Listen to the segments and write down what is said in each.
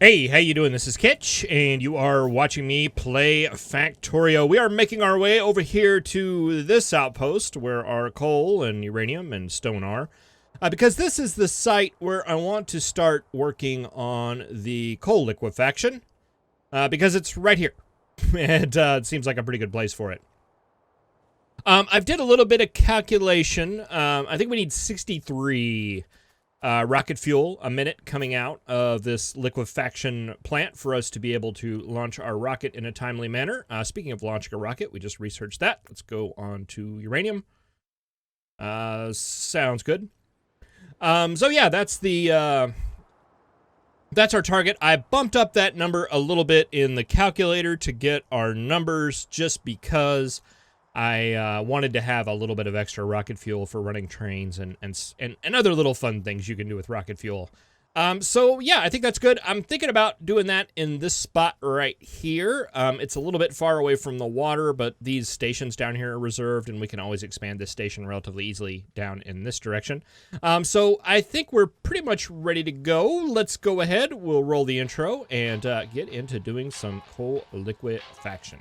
Hey, how you doing? This is Kitch, and you are watching me play Factorio. We are making our way over here to this outpost where our coal and uranium and stone are, because this is the site where I want to start working on the coal liquefaction, because it's right here, and it seems like a pretty good place for it. I've did a little bit of calculation. I think we need 63 rocket fuel a minute coming out of this liquefaction plant for us to be able to launch our rocket in a timely manner. Speaking of launching a rocket, we just researched that. Let's go on to uranium. Sounds good. So yeah, that's our target. I bumped up that number a little bit in the calculator to get our numbers just because I wanted to have a little bit of extra rocket fuel for running trains and other little fun things you can do with rocket fuel. So yeah, I think that's good. I'm thinking about doing that in this spot right here. It's a little bit far away from the water, but these stations down here are reserved, and we can always expand this station relatively easily down in this direction. So I think we're pretty much ready to go. Let's go ahead. We'll roll the intro and get into doing some coal liquefaction.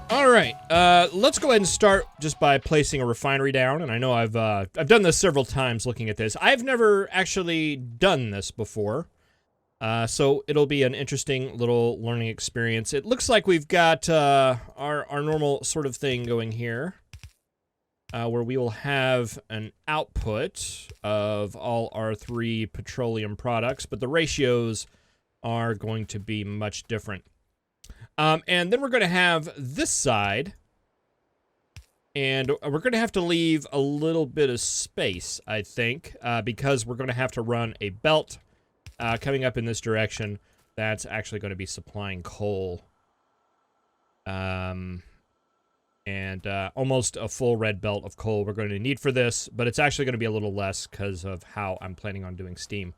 All right, let's go ahead and start just by placing a refinery down. And I know I've done this several times looking at this. I've never actually done this before, so it'll be an interesting little learning experience. It looks like we've got our normal sort of thing going here, where we will have an output of all our 3 petroleum products, but the ratios are going to be much different. And then we're going to have this side, and we're going to have to leave a little bit of space, I think, because we're going to have to run a belt coming up in this direction that's actually going to be supplying coal. And almost a full red belt of coal we're going to need for this, but it's actually going to be a little less because of how I'm planning on doing steam.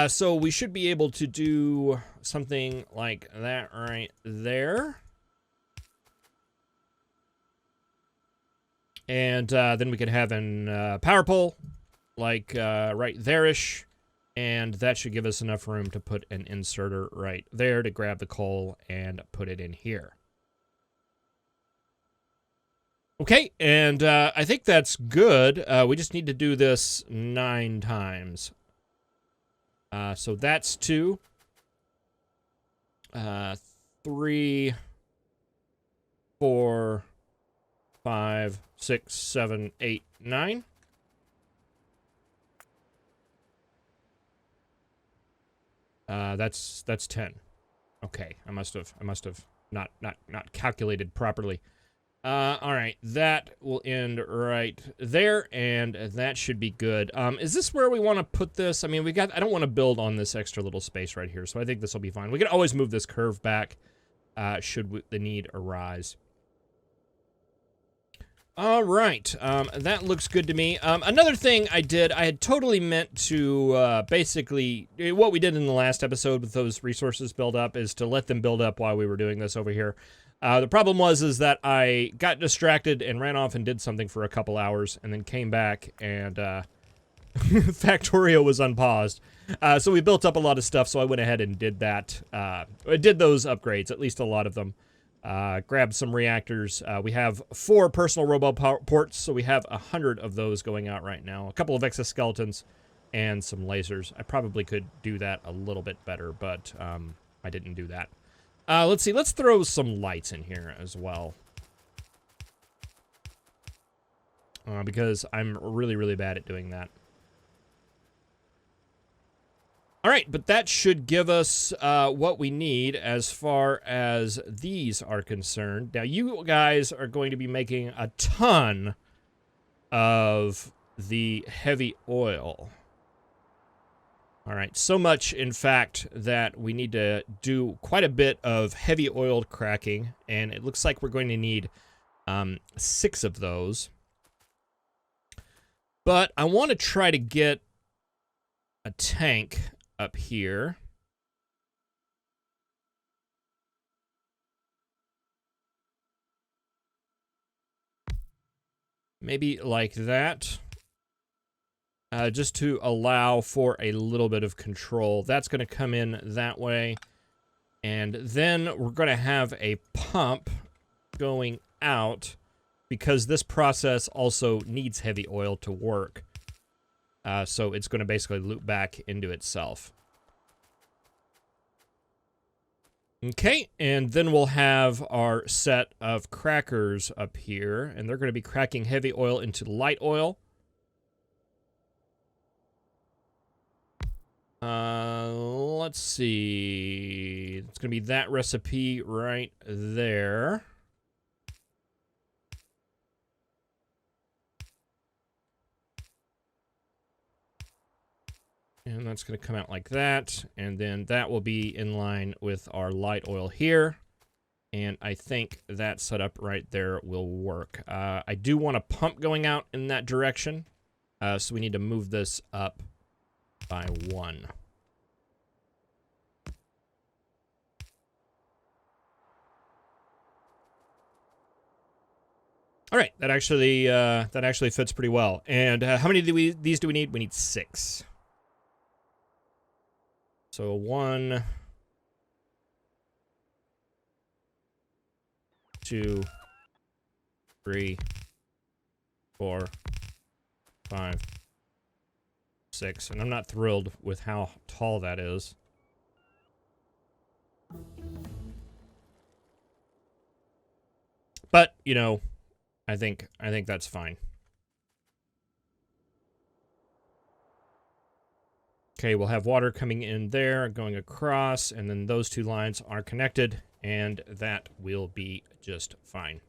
So we should be able to do something like that right there. And then we could have an power pole, like right there-ish. And that should give us enough room to put an inserter right there to grab the coal and put it in here. Okay, and I think that's good. We just need to do this 9 times. So that's 2, 3, 4, 5, 6, 7, 8, 9. That's 10. Okay, I must have not calculated properly. All right, that will end right there, and that should be good. Is this where we want to put this? I mean, I don't want to build on this extra little space right here, so I think this will be fine. We can always move this curve back, should the need arise. All right, that looks good to me. Another thing I had totally meant to, basically, what we did in the last episode with those resources build up is to let them build up while we were doing this over here. The problem is that I got distracted and ran off and did something for a couple hours and then came back and, Factorio was unpaused. So we built up a lot of stuff, so I went ahead and did that. I did those upgrades, at least a lot of them. Grabbed some reactors. We have 4 personal robo ports, so we have 100 of those going out right now. A couple of exoskeletons and some lasers. I probably could do that a little bit better, but I didn't do that. Let's see. Let's throw some lights in here as well. Because I'm really, really bad at doing that. All right, but that should give us what we need as far as these are concerned. Now, you guys are going to be making a ton of the heavy oil. All right, so much, in fact, that we need to do quite a bit of heavy oil cracking, and it looks like we're going to need 6 of those. But I want to try to get a tank up here. Maybe like that. Just to allow for a little bit of control. That's going to come in that way. And then we're going to have a pump going out because this process also needs heavy oil to work. So it's going to basically loop back into itself. Okay, and then we'll have our set of crackers up here, and they're going to be cracking heavy oil into light oil. Let's see. It's going to be that recipe right there. And that's going to come out like that. And then that will be in line with our light oil here. And I think that setup right there will work. I do want a pump going out in that direction. So we need to move this up by 1. All right, that actually fits pretty well. And how many these do we need? We need 6. So 1, 2, 3, 4, 5, 6. And I'm not thrilled with how tall that is. But, you know, I think that's fine. Okay, we'll have water coming in there, going across, and then those 2 lines are connected, and that will be just fine.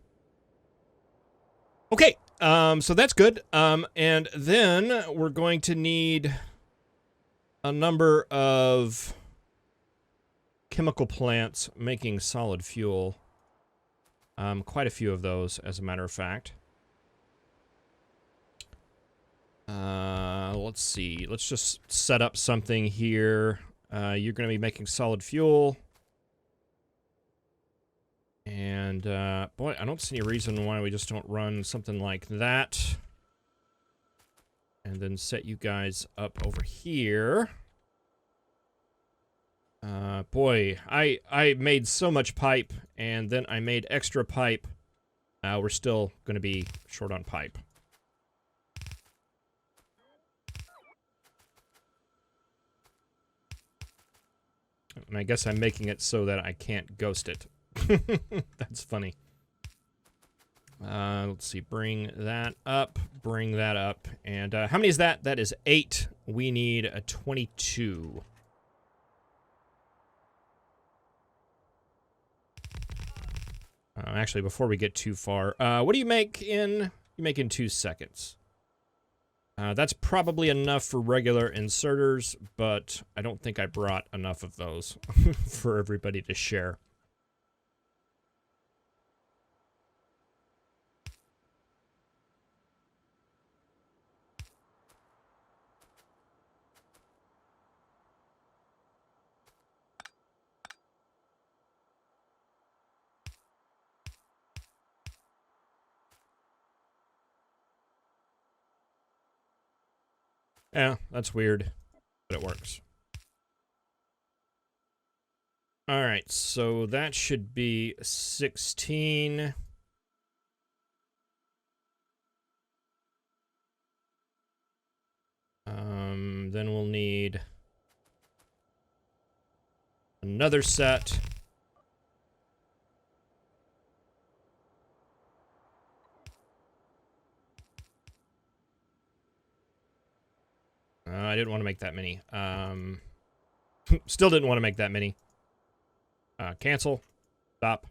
Okay, so that's good. And then we're going to need a number of chemical plants making solid fuel. Quite a few of those, as a matter of fact. Let's see. Let's just set up something here. You're going to be making solid fuel. And, boy, I don't see any reason why we just don't run something like that. And then set you guys up over here. Boy, I made so much pipe, and then I made extra pipe. We're still going to be short on pipe. And I guess I'm making it so that I can't ghost it. That's funny. Let's see. Bring that up. Bring that up. And how many is that? That is 8. We need a 22. Actually, before we get too far, what do you make in? You make in 2 seconds. That's probably enough for regular inserters, but I don't think I brought enough of those for everybody to share. Yeah, that's weird, but it works. All right, so that should be 16. Then we'll need another set. I didn't want to make that many. Still didn't want to make that many. Cancel. Stop.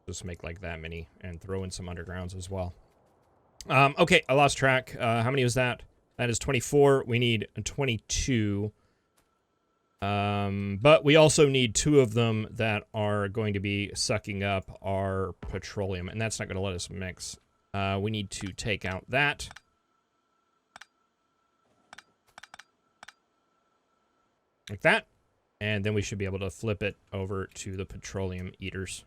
Just make like that many and throw in some undergrounds as well. Okay, I lost track. How many was that? That is 24. We need 22. But we also need 2 of them that are going to be sucking up our petroleum, and that's not going to let us mix. We need to take out that. Like that. And then we should be able to flip it over to the petroleum eaters.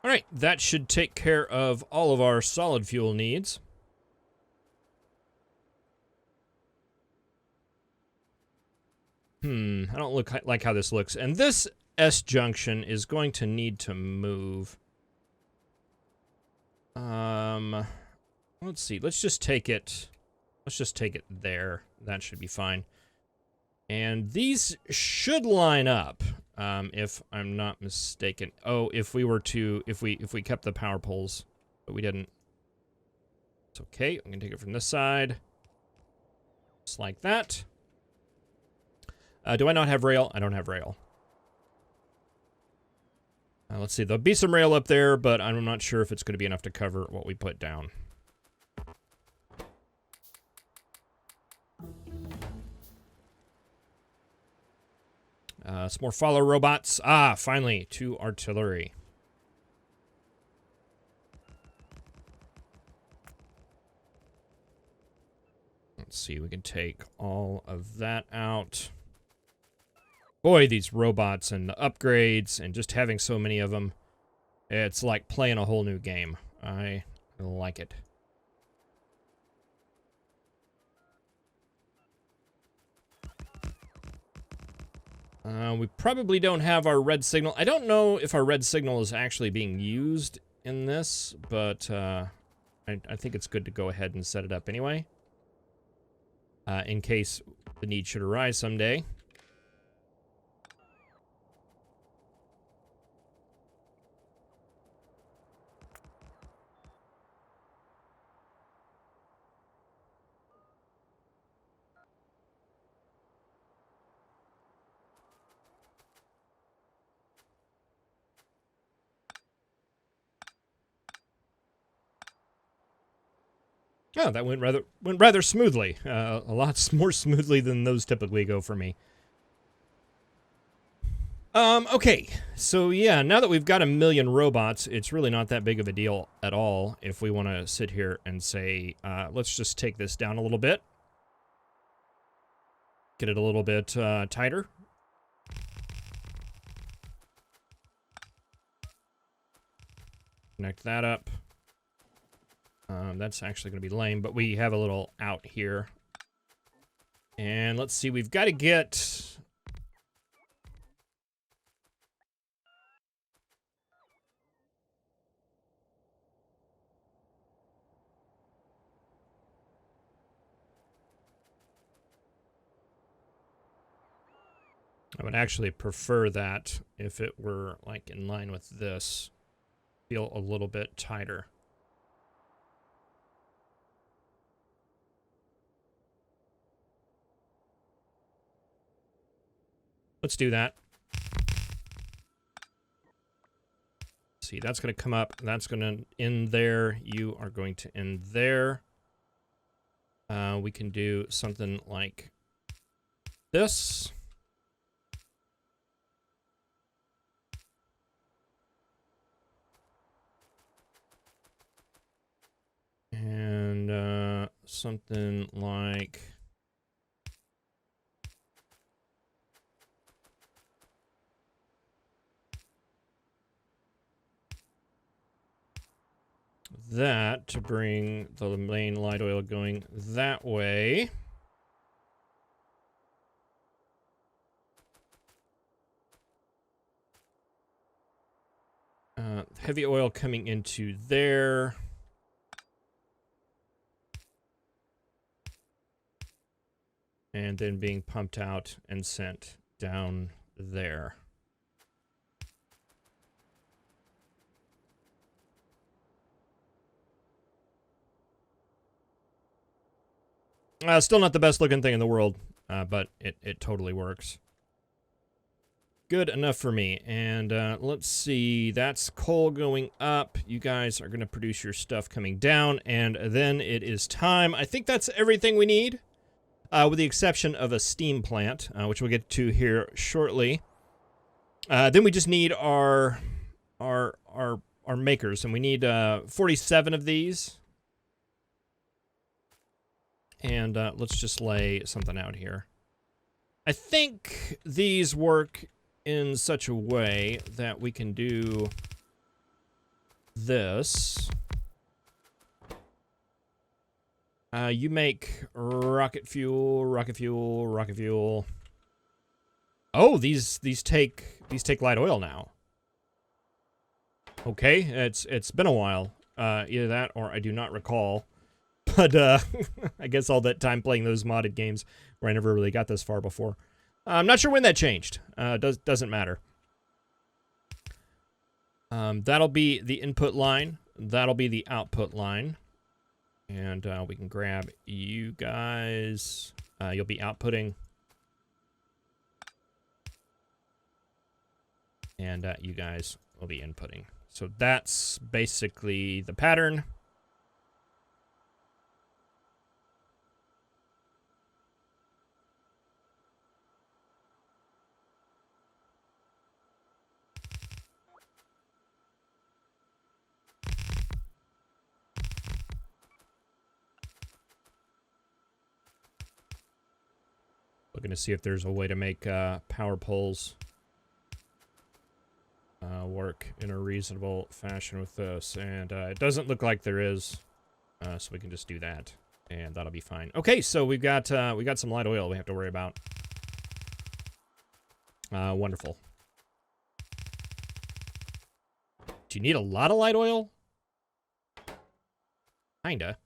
All right, that should take care of all of our solid fuel needs. I don't like how this looks. And this S junction is going to need to move. Let's see. Let's just take it there. That should be fine. And these should line up. If I'm not mistaken. Oh, if we kept the power poles, but we didn't. It's okay. I'm gonna take it from this side. Just like that. Do I not have rail? I don't have rail. Let's see. There'll be some rail up there, but I'm not sure if it's going to be enough to cover what we put down. Some more follow robots. Ah, finally, 2 artillery. Let's see, we can take all of that out. Boy, these robots and the upgrades and just having so many of them, it's like playing a whole new game. I like it. We probably don't have our red signal. I don't know if our red signal is actually being used in this, but I think it's good to go ahead and set it up anyway. In case the need should arise someday. Oh, that went rather smoothly. A lot more smoothly than those typically go for me. Okay. So yeah, now that we've got 1 million robots, it's really not that big of a deal at all if we want to sit here and say, let's just take this down a little bit. Get it a little bit tighter. Connect that up. That's actually going to be lame, but we have a little out here. And let's see, we've got to get... I would actually prefer that if it were like in line with this. Feel a little bit tighter. Let's do that. See, that's going to come up. That's going to end there. You are going to end there. We can do something like this. And something like... that to bring the main light oil going that way. Heavy oil coming into there. And then being pumped out and sent down there. Still not the best looking thing in the world, but it totally works. Good enough for me. And let's see, that's coal going up. You guys are going to produce your stuff coming down, and then it is time. I think that's everything we need. with the exception of a steam plant, which we'll get to here shortly. Then we just need our makers, and we need 47 of these. And let's just lay something out here. I think these work in such a way that we can do this. You make rocket fuel, rocket fuel, rocket fuel. Oh, these take light oil now. Okay, it's been a while. Either that or I do not recall. But I guess all that time playing those modded games where I never really got this far before. I'm not sure when that changed. Doesn't matter. That'll be the input line. That'll be the output line. And we can grab you guys. You'll be outputting. And you guys will be inputting. So that's basically the pattern. Looking to see if there's a way to make power poles work in a reasonable fashion with this, and it doesn't look like there is, so we can just do that, and that'll be fine. Okay, so we got some light oil we have to worry about. Wonderful. Do you need a lot of light oil? Kinda.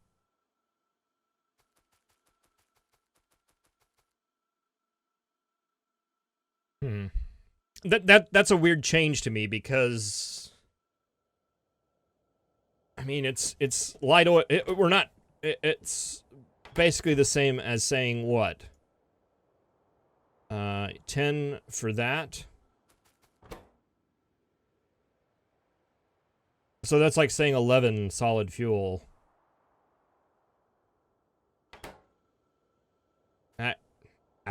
That's a weird change to me because I mean it's light oil. It's basically the same as saying what? 10 for that. So that's like saying 11 solid fuel. I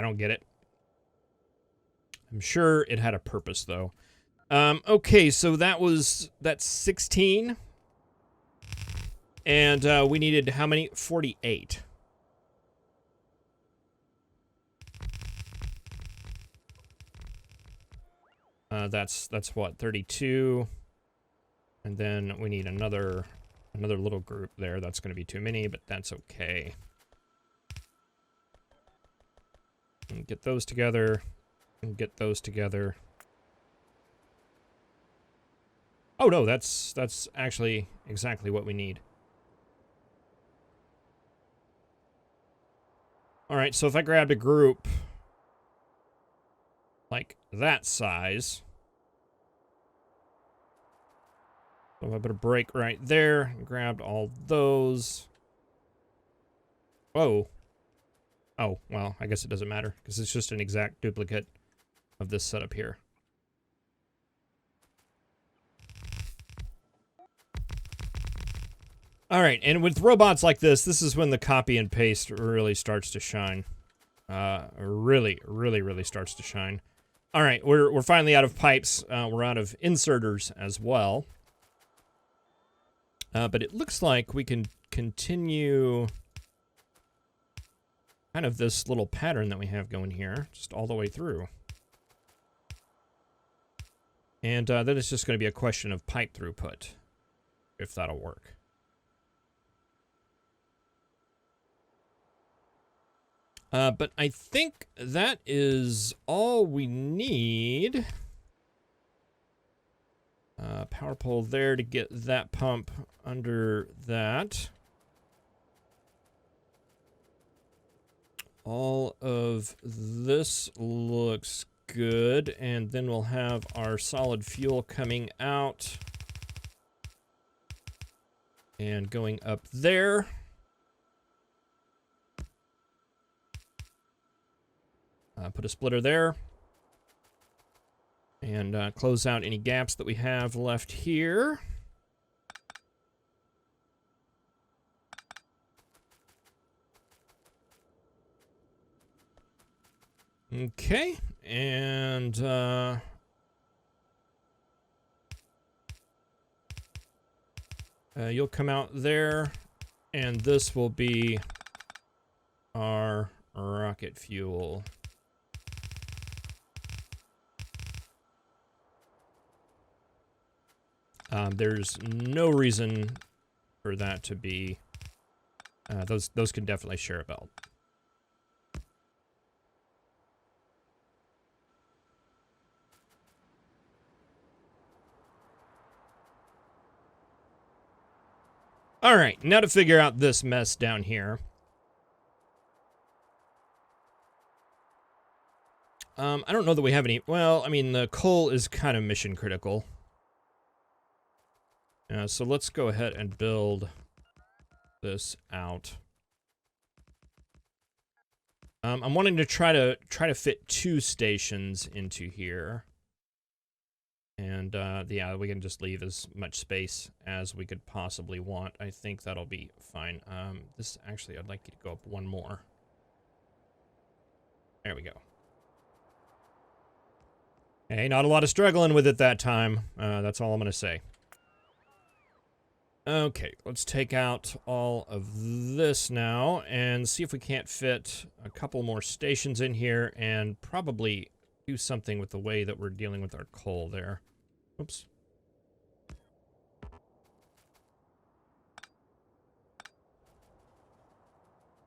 don't get it. I'm sure it had a purpose, though. Okay, so that's 16. And we needed how many? 48. That's what? 32. And then we need another little group there. That's going to be too many, but that's okay. And get those together. And get those together. Oh no, that's actually exactly what we need. All right, so if I grabbed a group like that size, so I put a break right there and grabbed all those. Whoa. Oh, well, I guess it doesn't matter because it's just an exact duplicate of this setup here. All right, and with robots like this is when the copy and paste really starts to shine. Really starts to shine. All right, we're finally out of pipes. We're out of inserters as well. But it looks like we can continue kind of this little pattern that we have going here, just all the way through. And then it's just going to be a question of pipe throughput, if that'll work. But I think that is all we need. Power pole there to get that pump under that. All of this looks good, and then we'll have our solid fuel coming out and going up there. Put a splitter there and close out any gaps that we have left here. Okay, and you'll come out there, and this will be our rocket fuel. There's no reason for that to be. Those can definitely share a belt. All right, now to figure out this mess down here. I don't know that we have any. Well, I mean, the coal is kind of mission critical. So let's go ahead and build this out. I'm wanting to try to fit 2 stations into here. And yeah, we can just leave as much space as we could possibly want. I think that'll be fine. This actually, I'd like you to go up 1 more. There we go. Hey, not a lot of struggling with it that time. That's all I'm gonna say. Okay, let's take out all of this now and see if we can't fit a couple more stations in here and probably do something with the way that we're dealing with our coal there. Oops.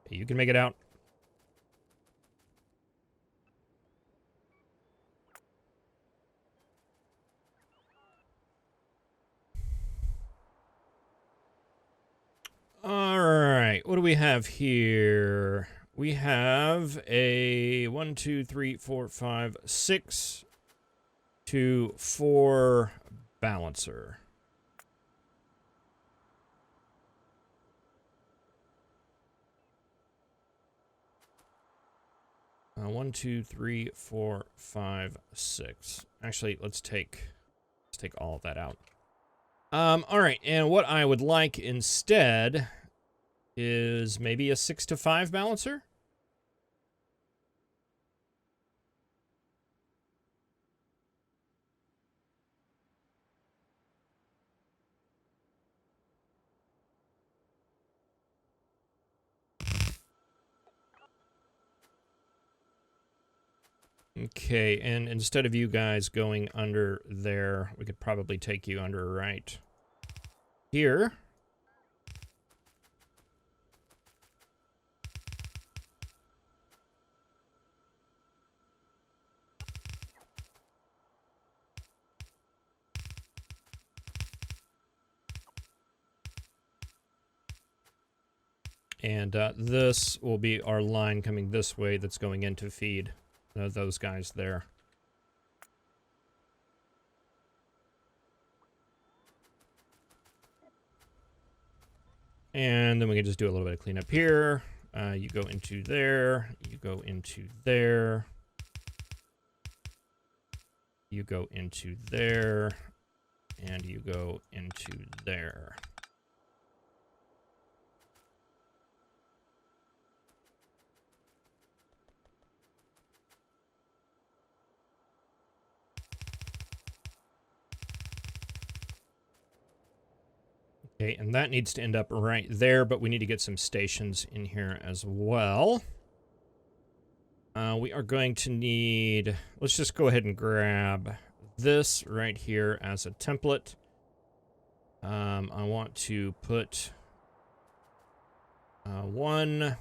You can make it out. All right, what do we have here? We have a 1, 2, 3, 4, 5, 6 to 4 balancer. One, 2, 3, 4, 5, 6. Actually, let's take all of that out. All right, and what I would like instead is maybe a 6 to 5 balancer. Okay, and instead of you guys going under there, we could probably take you under right here. And this will be our line coming this way that's going in to feed those guys there. And then we can just do a little bit of cleanup here. You go into there. You go into there. You go into there. And you go into there. Okay, and that needs to end up right there, but we need to get some stations in here as well. We are going to need... Let's just go ahead and grab this right here as a template. I want to put 1...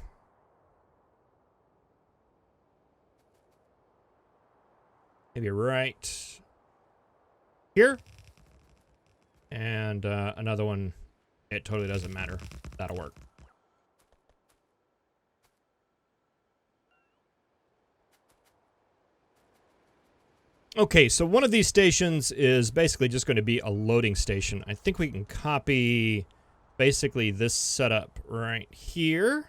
maybe right here. And another one... It totally doesn't matter. That'll work. Okay, so one of these stations is basically just going to be a loading station. I think we can copy basically this setup right here.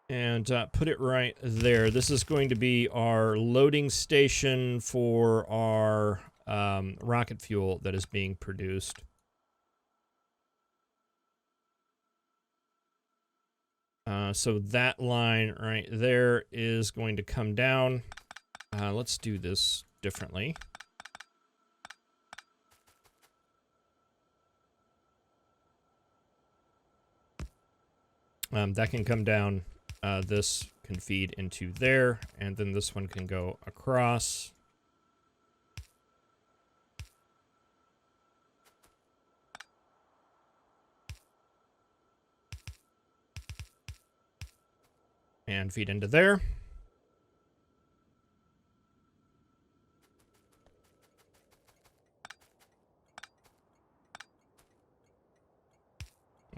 And put it right there. This is going to be our loading station for our rocket fuel that is being produced. So that line right there is going to come down. Let's do this differently. That can come down. This can feed into there, and then this one can go across. And feed into there.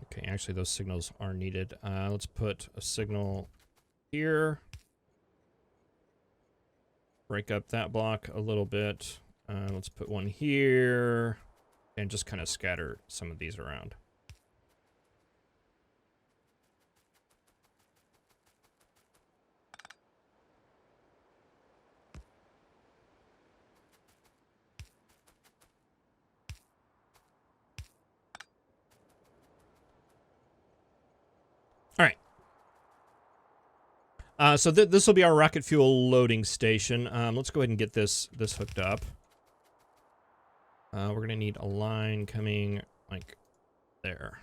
Okay, actually those signals are needed. Let's put a signal here. Break up that block a little bit. Let's put one here. And just kind of scatter some of these around. All right. So this will be our rocket fuel loading station. Let's go ahead and get this hooked up. We're going to need a line coming like there.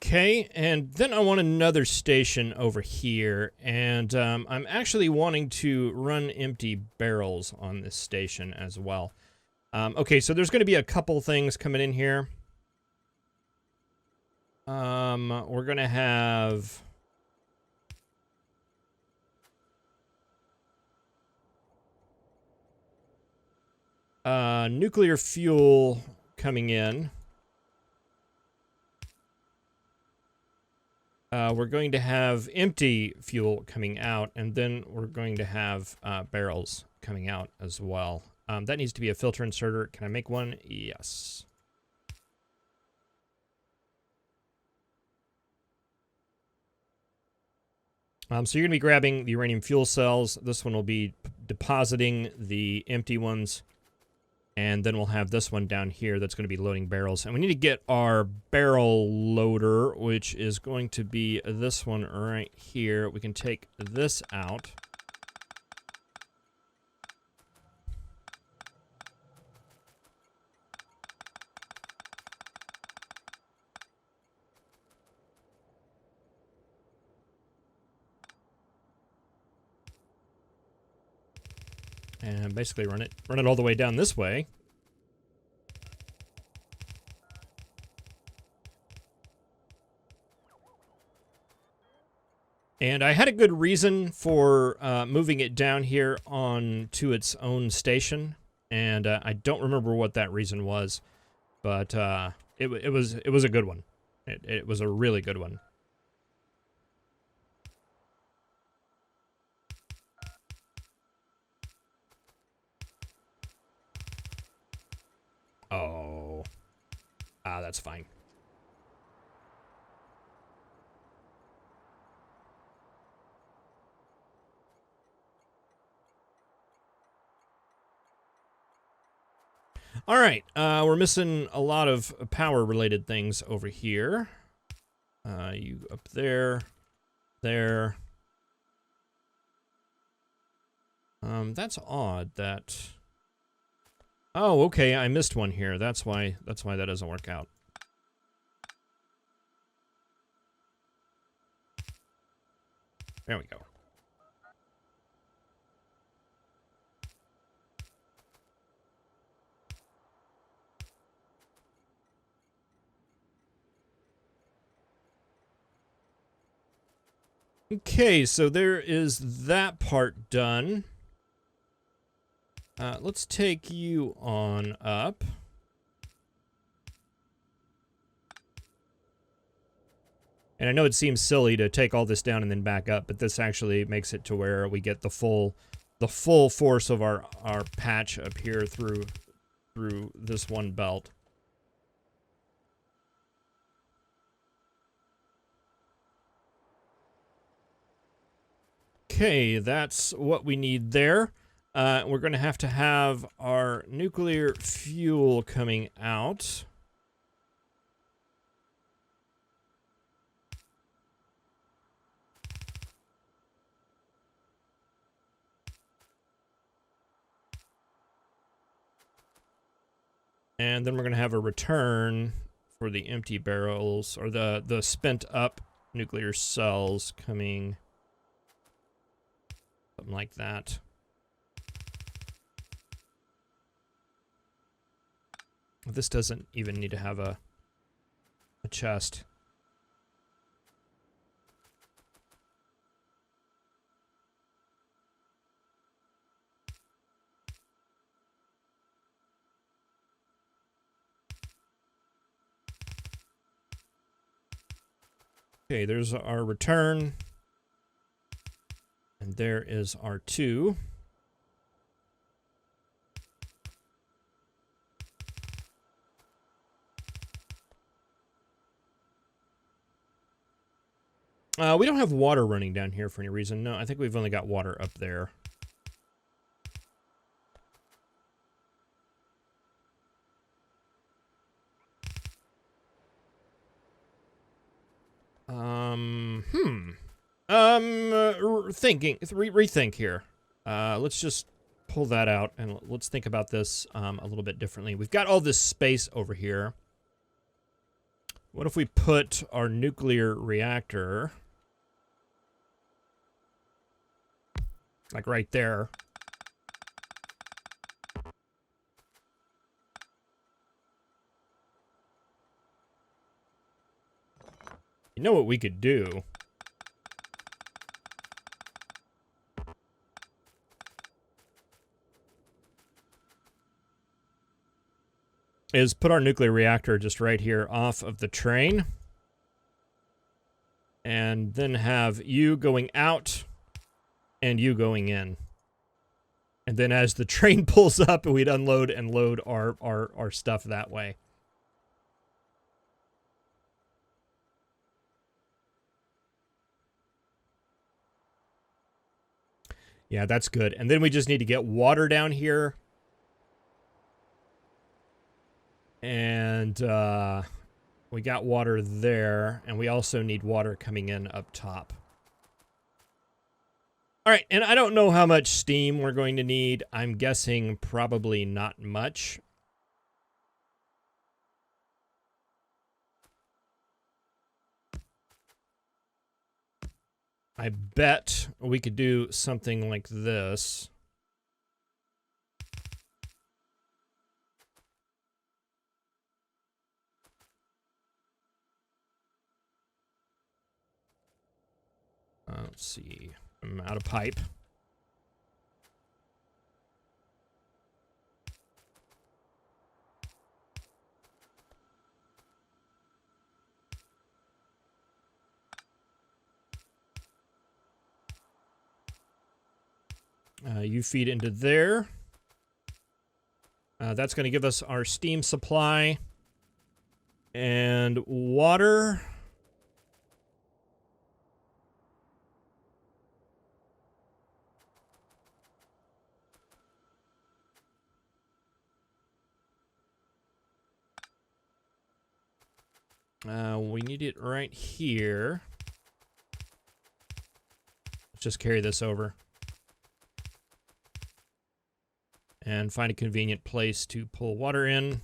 Okay, and then I want another station over here, and I'm actually wanting to run empty barrels on this station as well. Okay, so there's going to be a couple things coming in here. We're going to have... nuclear fuel coming in. We're going to have empty fuel coming out, and then we're going to have barrels coming out as well. That needs to be a filter inserter. Can I make one? Yes. So you're going to be grabbing the uranium fuel cells. This one will be depositing the empty ones. And then we'll have this one down here that's going to be loading barrels. And we need to get our barrel loader, which is going to be this one right here. We can take this out. And basically run it all the way down this way. And I had a good reason for moving it down here on to its own station, and I don't remember what that reason was, but it was a good one. It was a really good one. Oh, that's fine. All right, we're missing a lot of power-related things over here. You up there, there. That's odd. That. Oh, okay. I missed one here. That's why that doesn't work out. There we go. Okay, so there is that part done. Let's take you on up. And I know it seems silly to take all this down and then back up, but this actually makes it to where we get the full force of our patch up here through this one belt. Okay, that's what we need there. We're going to have our nuclear fuel coming out. And then we're going to have a return for the empty barrels, or the spent up nuclear cells coming, something like that. This doesn't even need to have a chest. Okay, there's our return. And there is our 2. We don't have water running down here for any reason. No, I think we've only got water up there. Rethink here. Let's just pull that out and let's think about this a little bit differently. We've got all this space over here. What if we put our nuclear reactor like right there? You know what we could do? Is put our nuclear reactor just right here off of the train. And then have you going out and you going in. And then as the train pulls up, we'd unload and load our stuff that way. Yeah, that's good. And then we just need to get water down here. And we got water there. And we also need water coming in up top. All right, and I don't know how much steam we're going to need. I'm guessing probably not much. I bet we could do something like this. Let's see. I'm out of pipe. You feed into there. That's going to give us our steam supply and water. We need it right here. Let's just carry this over. And find a convenient place to pull water in.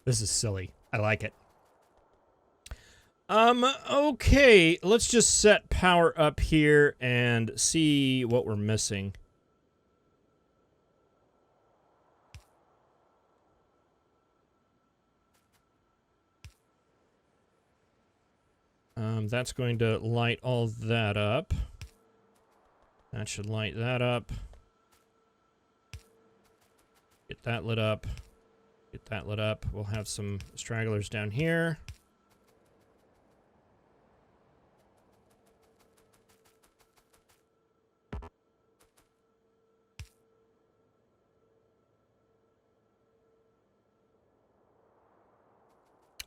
This is silly. I like it. Okay, let's just set power up here and see what we're missing. That's going to light all that up. That should light that up. Get that lit up. Get that lit up. We'll have some stragglers down here.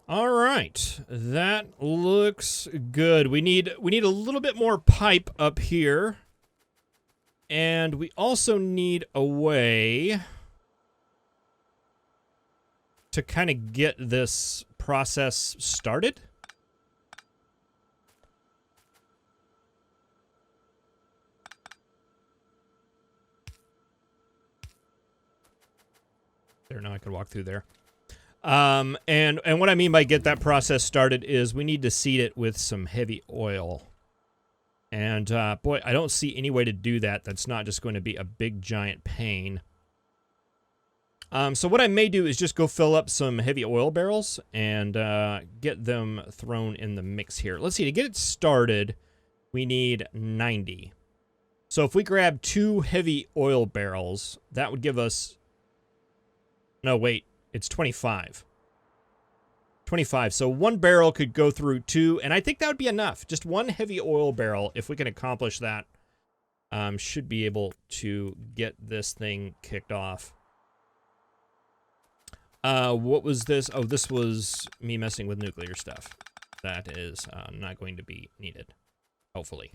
All right, that looks good. We need a little bit more pipe up here. And we also need a way to kind of get this process started. There, now I can walk through there. And what I mean by get that process started is we need to seed it with some heavy oil. And, boy, I don't see any way to do that that's not just going to be a big, giant pain. So what I may do is just go fill up some heavy oil barrels and get them thrown in the mix here. Let's see, to get it started, we need 90. So if we grab 2 heavy oil barrels, that would give us... No, wait, it's 25. 25. So 1 barrel could go through 2, and I think that would be enough. Just 1 heavy oil barrel, if we can accomplish that, should be able to get this thing kicked off. What was this? Oh, this was me messing with nuclear stuff. That is not going to be needed, hopefully.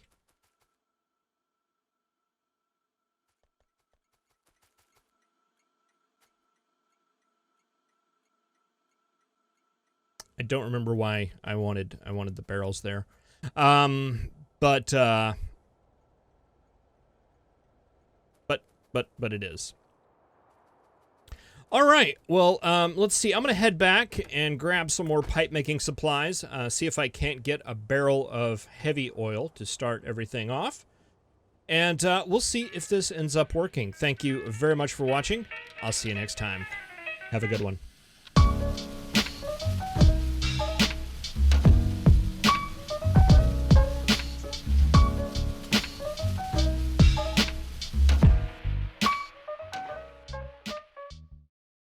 I don't remember why I wanted the barrels there. But it is. All right, well, let's see. I'm going to head back and grab some more pipe-making supplies, see if I can't get a barrel of heavy oil to start everything off. And we'll see if this ends up working. Thank you very much for watching. I'll see you next time. Have a good one.